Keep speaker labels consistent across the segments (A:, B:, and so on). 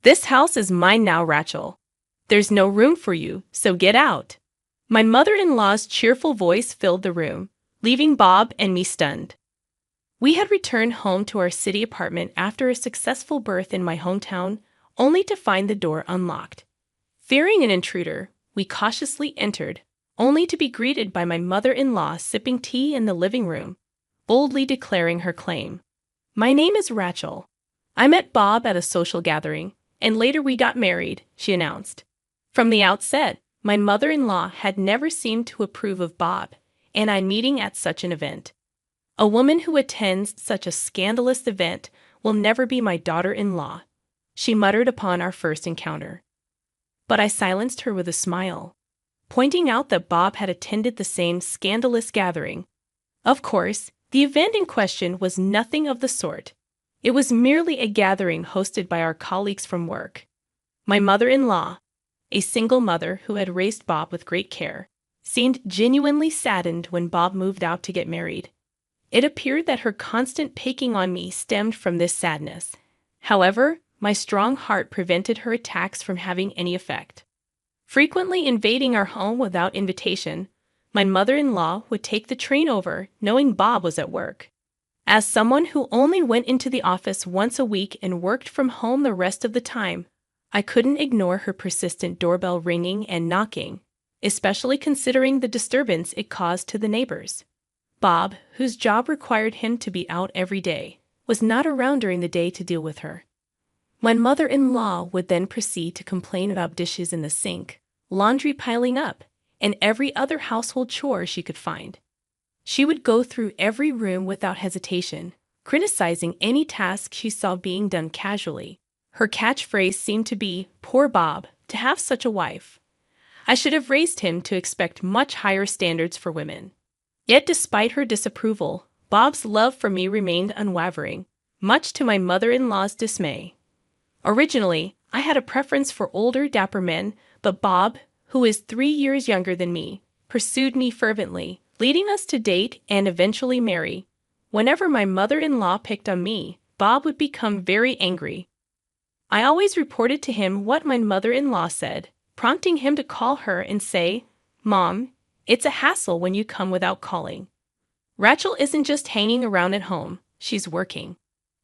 A: This house is mine now, Rachel. There's no room for you, so get out. My mother-in-law's cheerful voice filled the room, leaving Bob and me stunned. We had returned home to our city apartment after a successful birth in my hometown, only to find the door unlocked. Fearing an intruder, we cautiously entered, only to be greeted by my mother-in-law sipping tea in the living room, boldly declaring her claim. "My name is Rachel. I met Bob at a social gathering, and later we got married," she announced. From the outset, my mother-in-law had never seemed to approve of Bob and I meeting at such an event. "A woman who attends such a scandalous event will never be my daughter-in-law," she muttered upon our first encounter. But I silenced her with a smile, pointing out that Bob had attended the same scandalous gathering. Of course, the event in question was nothing of the sort. It was merely a gathering hosted by our colleagues from work. My mother-in-law, a single mother who had raised Bob with great care, seemed genuinely saddened when Bob moved out to get married. It appeared that her constant picking on me stemmed from this sadness. However, my strong heart prevented her attacks from having any effect. Frequently invading our home without invitation, my mother-in-law would take the train over, knowing Bob was at work. As someone who only went into the office once a week and worked from home the rest of the time, I couldn't ignore her persistent doorbell ringing and knocking, especially considering the disturbance it caused to the neighbors. Bob, whose job required him to be out every day, was not around during the day to deal with her. My mother-in-law would then proceed to complain about dishes in the sink, laundry piling up, and every other household chore she could find. She would go through every room without hesitation, criticizing any task she saw being done casually. Her catchphrase seemed to be, "Poor Bob, to have such a wife." I should have raised him to expect much higher standards for women. Yet despite her disapproval, Bob's love for me remained unwavering, much to my mother-in-law's dismay. Originally, I had a preference for older, dapper men, but Bob, who is 3 years younger than me, pursued me fervently, leading us to date and eventually marry. Whenever my mother-in-law picked on me, Bob would become very angry. I always reported to him what my mother-in-law said, prompting him to call her and say, "Mom, it's a hassle when you come without calling. Rachel isn't just hanging around at home, she's working."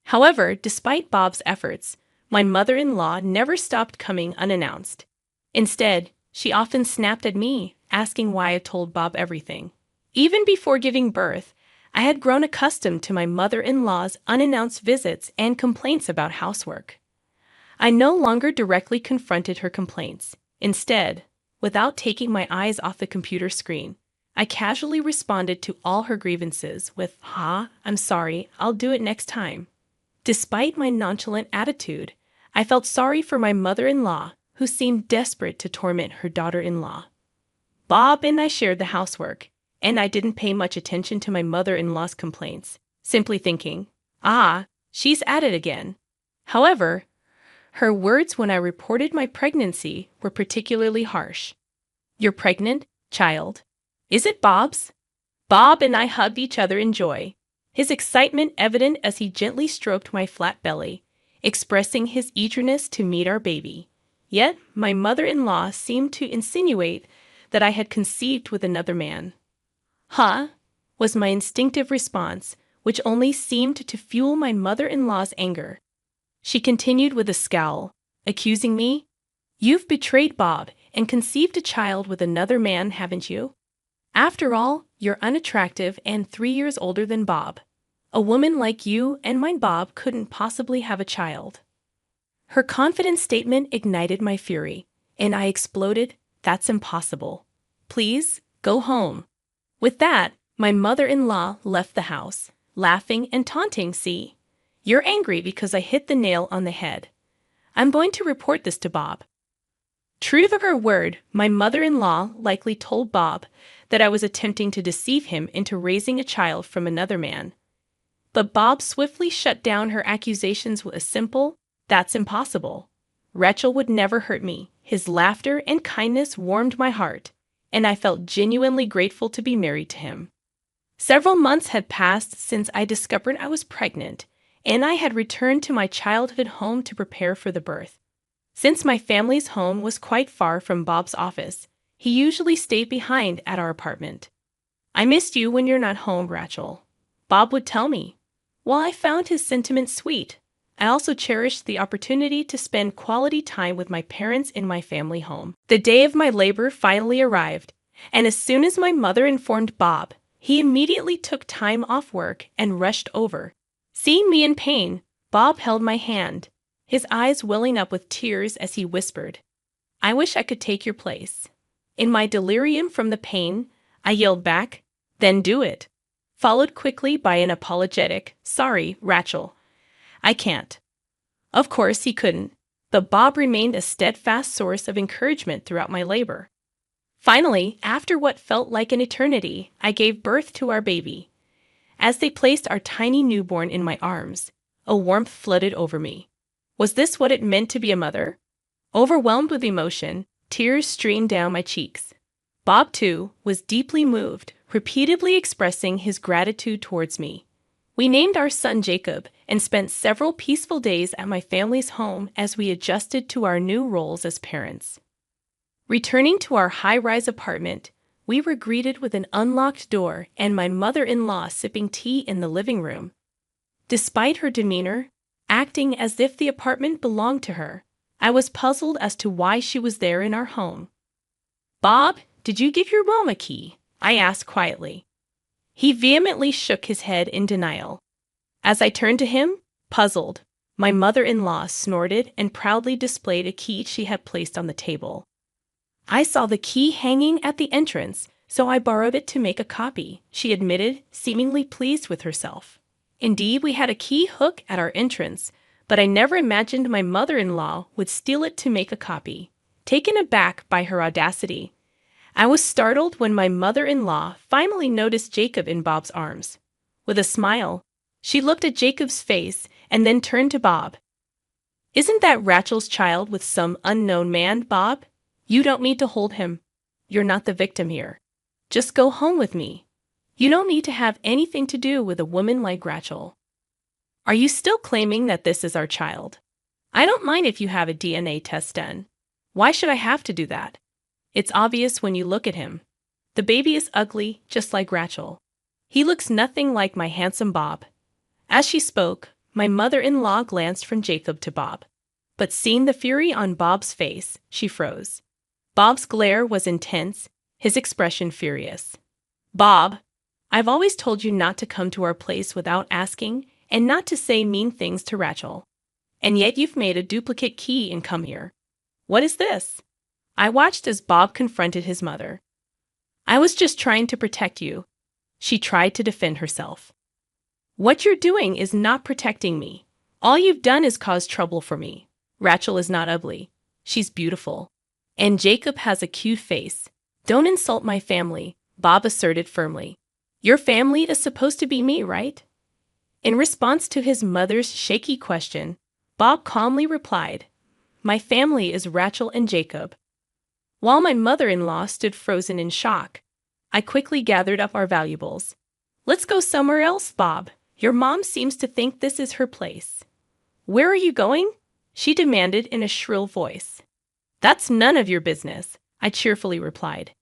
A: However, despite Bob's efforts, my mother-in-law never stopped coming unannounced. Instead, she often snapped at me, asking why I told Bob everything. Even before giving birth, I had grown accustomed to my mother-in-law's unannounced visits and complaints about housework. I no longer directly confronted her complaints. Instead, without taking my eyes off the computer screen, I casually responded to all her grievances with, "I'm sorry, I'll do it next time." Despite my nonchalant attitude, I felt sorry for my mother-in-law, who seemed desperate to torment her daughter-in-law. Bob and I shared the housework, and I didn't pay much attention to my mother-in-law's complaints, simply thinking, she's at it again. However, her words when I reported my pregnancy were particularly harsh. "You're pregnant, child? Is it Bob's?" Bob and I hugged each other in joy, his excitement evident as he gently stroked my flat belly, expressing his eagerness to meet our baby. Yet my mother-in-law seemed to insinuate that I had conceived with another man. Was my instinctive response, which only seemed to fuel my mother-in-law's anger. She continued with a scowl, accusing me, "You've betrayed Bob and conceived a child with another man, haven't you? After all, you're unattractive and 3 years older than Bob. A woman like you and my Bob couldn't possibly have a child." Her confident statement ignited my fury, and I exploded, "That's impossible. Please, go home." With that, my mother-in-law left the house, laughing and taunting, "See, you're angry because I hit the nail on the head. I'm going to report this to Bob." True to her word, my mother-in-law likely told Bob that I was attempting to deceive him into raising a child from another man. But Bob swiftly shut down her accusations with a simple, "That's impossible. Rachel would never hurt me." His laughter and kindness warmed my heart, and I felt genuinely grateful to be married to him. Several months had passed since I discovered I was pregnant, and I had returned to my childhood home to prepare for the birth. Since my family's home was quite far from Bob's office, he usually stayed behind at our apartment. "I missed you when you're not home, Rachel," Bob would tell me. While I found his sentiments sweet, I also cherished the opportunity to spend quality time with my parents in my family home. The day of my labor finally arrived, and as soon as my mother informed Bob, he immediately took time off work and rushed over. Seeing me in pain, Bob held my hand, his eyes welling up with tears as he whispered, "I wish I could take your place." In my delirium from the pain, I yelled back, "Then do it," followed quickly by an apologetic, "Sorry, Rachel, I can't." Of course he couldn't, but Bob remained a steadfast source of encouragement throughout my labor. Finally, after what felt like an eternity, I gave birth to our baby. As they placed our tiny newborn in my arms, a warmth flooded over me. Was this what it meant to be a mother? Overwhelmed with emotion, tears streamed down my cheeks. Bob, too, was deeply moved, repeatedly expressing his gratitude towards me. We named our son Jacob and spent several peaceful days at my family's home as we adjusted to our new roles as parents. Returning to our high-rise apartment, we were greeted with an unlocked door and my mother-in-law sipping tea in the living room. Despite her demeanor, acting as if the apartment belonged to her, I was puzzled as to why she was there in our home. "Bob, did you give your mom a key?" I asked quietly. He vehemently shook his head in denial. As I turned to him, puzzled, my mother-in-law snorted and proudly displayed a key she had placed on the table. "I saw the key hanging at the entrance, so I borrowed it to make a copy," she admitted, seemingly pleased with herself. Indeed, we had a key hook at our entrance, but I never imagined my mother-in-law would steal it to make a copy. Taken aback by her audacity, I was startled when my mother-in-law finally noticed Jacob in Bob's arms. With a smile, she looked at Jacob's face and then turned to Bob. "Isn't that Rachel's child with some unknown man, Bob? You don't need to hold him. You're not the victim here. Just go home with me. You don't need to have anything to do with a woman like Rachel." "Are you still claiming that this is our child?" "I don't mind if you have a DNA test done. Why should I have to do that? It's obvious when you look at him. The baby is ugly, just like Rachel. He looks nothing like my handsome Bob." As she spoke, my mother-in-law glanced from Jacob to Bob. But seeing the fury on Bob's face, she froze. Bob's glare was intense, his expression furious. "Bob, I've always told you not to come to our place without asking and not to say mean things to Rachel. And yet you've made a duplicate key and come here. What is this?" I watched as Bob confronted his mother. "I was just trying to protect you." She tried to defend herself. "What you're doing is not protecting me. All you've done is cause trouble for me. Rachel is not ugly. She's beautiful. And Jacob has a cute face. Don't insult my family," Bob asserted firmly. "Your family is supposed to be me, right?" In response to his mother's shaky question, Bob calmly replied, "My family is Rachel and Jacob." While my mother-in-law stood frozen in shock, I quickly gathered up our valuables. "Let's go somewhere else, Bob. Your mom seems to think this is her place." "Where are you going?" she demanded in a shrill voice. "That's none of your business," I cheerfully replied.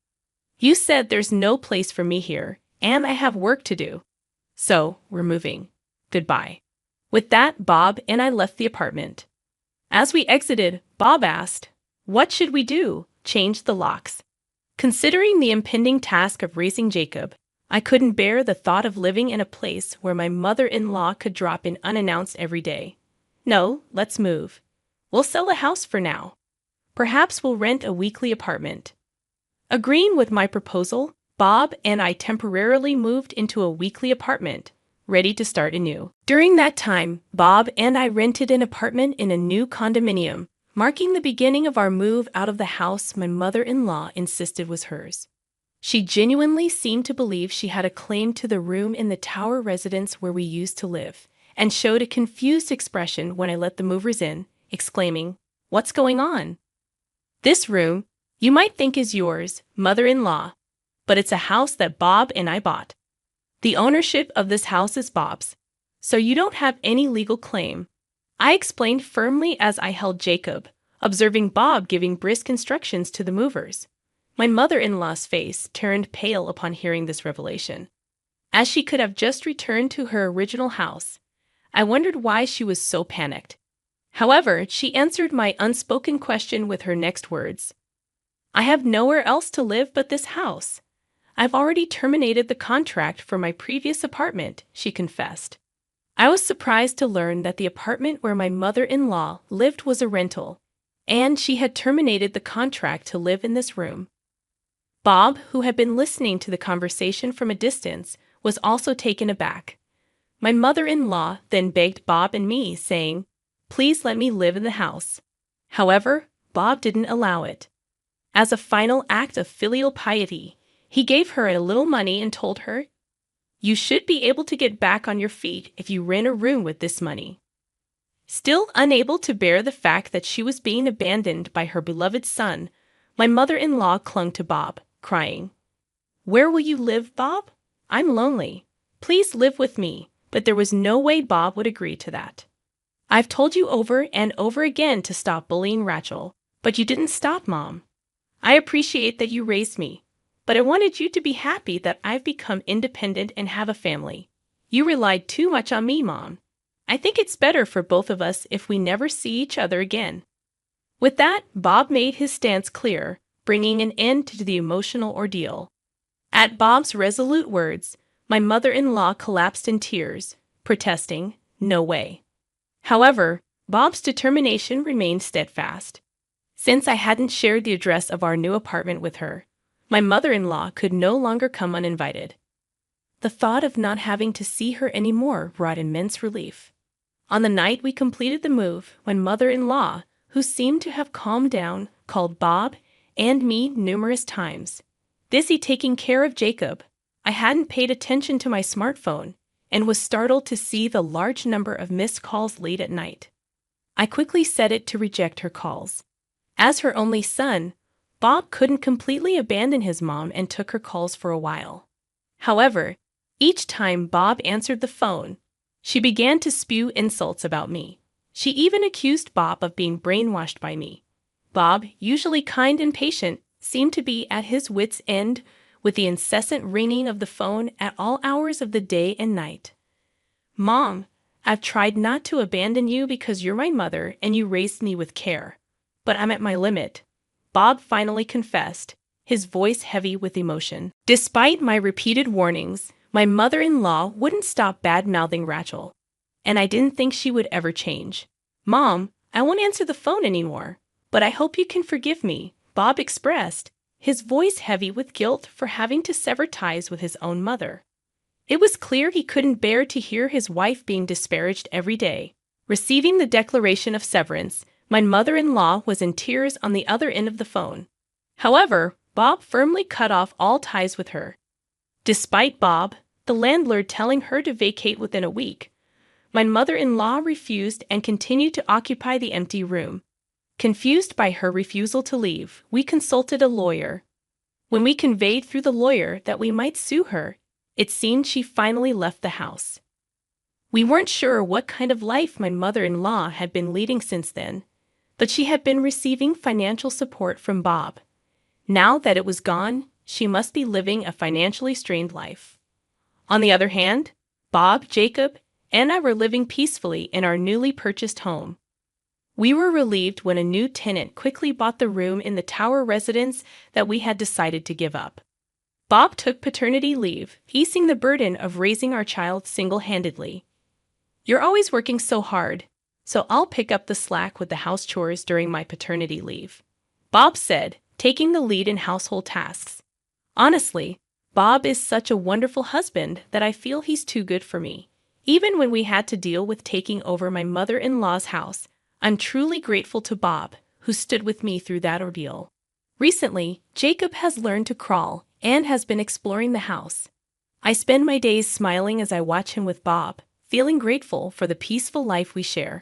A: "You said there's no place for me here, and I have work to do. So, we're moving. Goodbye." With that, Bob and I left the apartment. As we exited, Bob asked, "What should we do? Change the locks?" Considering the impending task of raising Jacob, I couldn't bear the thought of living in a place where my mother-in-law could drop in unannounced every day. "No, let's move. We'll sell the house for now. Perhaps we'll rent a weekly apartment." Agreeing with my proposal, Bob and I temporarily moved into a weekly apartment, ready to start anew. During that time, Bob and I rented an apartment in a new condominium, marking the beginning of our move out of the house my mother-in-law insisted was hers. She genuinely seemed to believe she had a claim to the room in the tower residence where we used to live, and showed a confused expression when I let the movers in, exclaiming, "What's going on?" "This room, you might think is yours, mother-in-law, but it's a house that Bob and I bought. The ownership of this house is Bob's, so you don't have any legal claim," I explained firmly as I held Jacob, observing Bob giving brisk instructions to the movers. My mother-in-law's face turned pale upon hearing this revelation. As she could have just returned to her original house, I wondered why she was so panicked. However, she answered my unspoken question with her next words. "I have nowhere else to live but this house. I've already terminated the contract for my previous apartment," she confessed. I was surprised to learn that the apartment where my mother-in-law lived was a rental, and she had terminated the contract to live in this room. Bob, who had been listening to the conversation from a distance, was also taken aback. My mother-in-law then begged Bob and me, saying, "Please let me live in the house." However, Bob didn't allow it. As a final act of filial piety, he gave her a little money and told her, "You should be able to get back on your feet if you rent a room with this money." Still unable to bear the fact that she was being abandoned by her beloved son, my mother-in-law clung to Bob, crying, "Where will you live, Bob? I'm lonely. Please live with me." But there was no way Bob would agree to that. "I've told you over and over again to stop bullying Rachel, but you didn't stop, Mom. I appreciate that you raised me, but I wanted you to be happy that I've become independent and have a family. You relied too much on me, Mom. I think it's better for both of us if we never see each other again." With that, Bob made his stance clear, bringing an end to the emotional ordeal. At Bob's resolute words, my mother-in-law collapsed in tears, protesting, "No way." However, Bob's determination remained steadfast. Since I hadn't shared the address of our new apartment with her, my mother-in-law could no longer come uninvited. The thought of not having to see her anymore brought immense relief. On the night we completed the move, my mother-in-law, who seemed to have calmed down, called Bob and me numerous times. Busy taking care of Jacob, I hadn't paid attention to my smartphone and was startled to see the large number of missed calls late at night. I quickly set it to reject her calls. As her only son, Bob couldn't completely abandon his mom and took her calls for a while. However, each time Bob answered the phone, she began to spew insults about me. She even accused Bob of being brainwashed by me. Bob, usually kind and patient, seemed to be at his wits' end with the incessant ringing of the phone at all hours of the day and night. "Mom, I've tried not to abandon you because you're my mother and you raised me with care, but I'm at my limit," Bob finally confessed, his voice heavy with emotion. Despite my repeated warnings, my mother-in-law wouldn't stop bad-mouthing Rachel, and I didn't think she would ever change. "Mom, I won't answer the phone anymore, but I hope you can forgive me," Bob expressed, his voice heavy with guilt for having to sever ties with his own mother. It was clear he couldn't bear to hear his wife being disparaged every day. Receiving the declaration of severance, my mother-in-law was in tears on the other end of the phone. However, Bob firmly cut off all ties with her. Despite Bob, the landlord, telling her to vacate within a week, my mother-in-law refused and continued to occupy the empty room. Confused by her refusal to leave, we consulted a lawyer. When we conveyed through the lawyer that we might sue her, it seemed she finally left the house. We weren't sure what kind of life my mother-in-law had been leading since then, but she had been receiving financial support from Bob. Now that it was gone, she must be living a financially strained life. On the other hand, Bob, Jacob, and I were living peacefully in our newly purchased home. We were relieved when a new tenant quickly bought the room in the tower residence that we had decided to give up. Bob took paternity leave, easing the burden of raising our child single-handedly. "You're always working so hard, so I'll pick up the slack with the house chores during my paternity leave," Bob said, taking the lead in household tasks. Honestly, Bob is such a wonderful husband that I feel he's too good for me. Even when we had to deal with taking over my mother-in-law's house, I'm truly grateful to Bob, who stood with me through that ordeal. Recently, Jacob has learned to crawl and has been exploring the house. I spend my days smiling as I watch him with Bob, feeling grateful for the peaceful life we share.